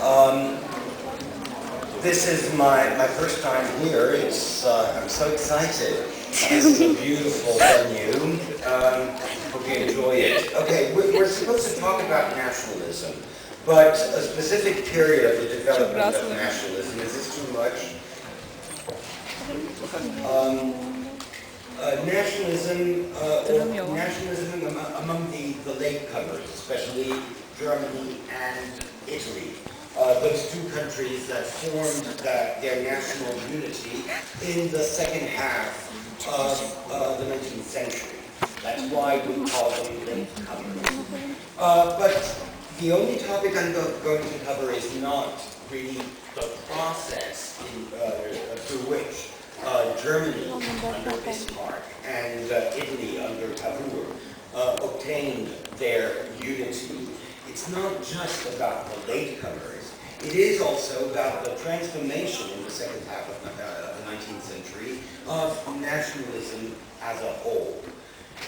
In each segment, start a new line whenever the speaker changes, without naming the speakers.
Um, this is my first time here. I'm so excited. This is a beautiful venue. Hope you enjoy it. Okay, we're supposed to talk about nationalism, but a specific period of the development of nationalism. Is this too much? Nationalism among the latecomers, especially Germany and Italy. Those two countries that formed their national unity in the second half of the 19th century. That's why we call them latecomers. But the only topic I'm going to cover is not really the process through which Germany under Bismarck and Italy under Cavour obtained their unity. It's not just about the latecomers. It is also about the transformation in the second half of the 19th century of nationalism as a whole.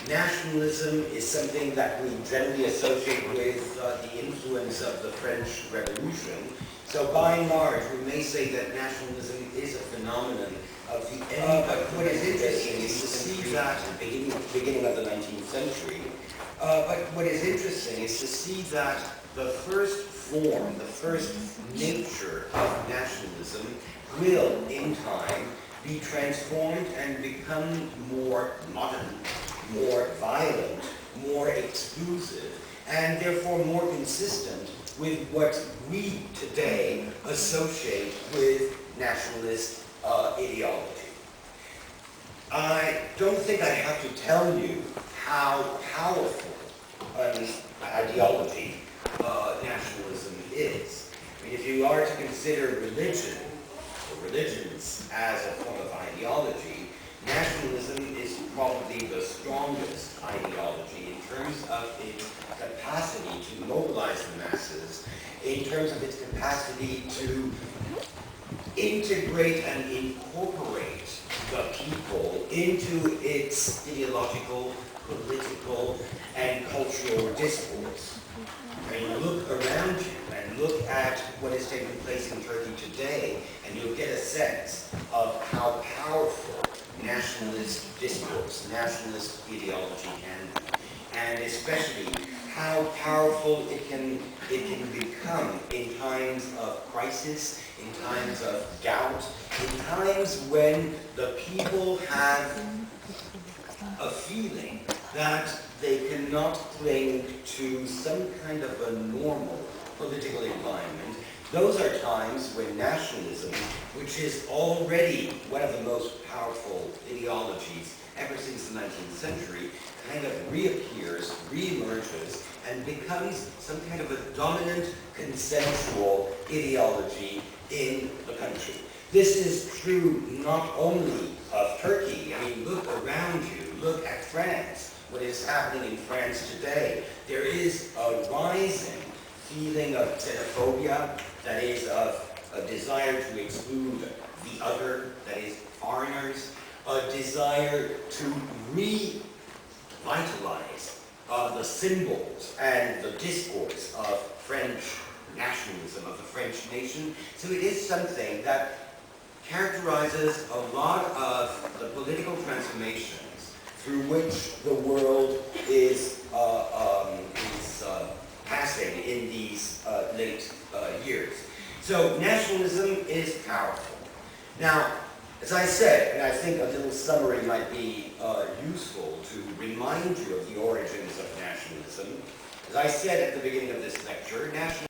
Nationalism is something that we generally associate with the influence of the French Revolution. So by and large, we may say that nationalism is a phenomenon of the end. But what is interesting is to see that at the beginning of the 19th century. But what is interesting is to see that the first form, the first nature of nationalism will, in time, be transformed and become more modern, more violent, more exclusive, and therefore more consistent with what we today associate with nationalist ideology. I don't think I have to tell you how powerful an ideology nationalism is. I mean, if you are to consider religion or religions as a form of ideology, nationalism is probably the strongest ideology in terms of its capacity to mobilize the masses, in terms of its capacity to integrate and incorporate the people into its ideological, political, and cultural discourse. I mean, look around you and look at what is taking place in Turkey today, and you'll get a sense of how powerful nationalist discourse, nationalist ideology can be, and especially how powerful it can become in times of crisis, in times of doubt, in times when the people have a feeling that they cannot cling to some kind of a normal political environment. Those are times when nationalism, which is already one of the most powerful ideologies ever since the 19th century, kind of reappears, reemerges, and becomes some kind of a dominant consensual ideology in the country. This is true not only of Turkey. I mean, look around you, look at France. What is happening in France today? There is a rising feeling of xenophobia, that is of a desire to exclude the other, that is foreigners, a desire to revitalize the symbols and the discourse of French nationalism, of the French nation. So it is something that characterizes a lot of the political transformations through which the world is passing in these late years. So nationalism is powerful. Now, as I said, and I think a little summary might be useful to remind you of the origins of nationalism. As I said at the beginning of this lecture, nationalism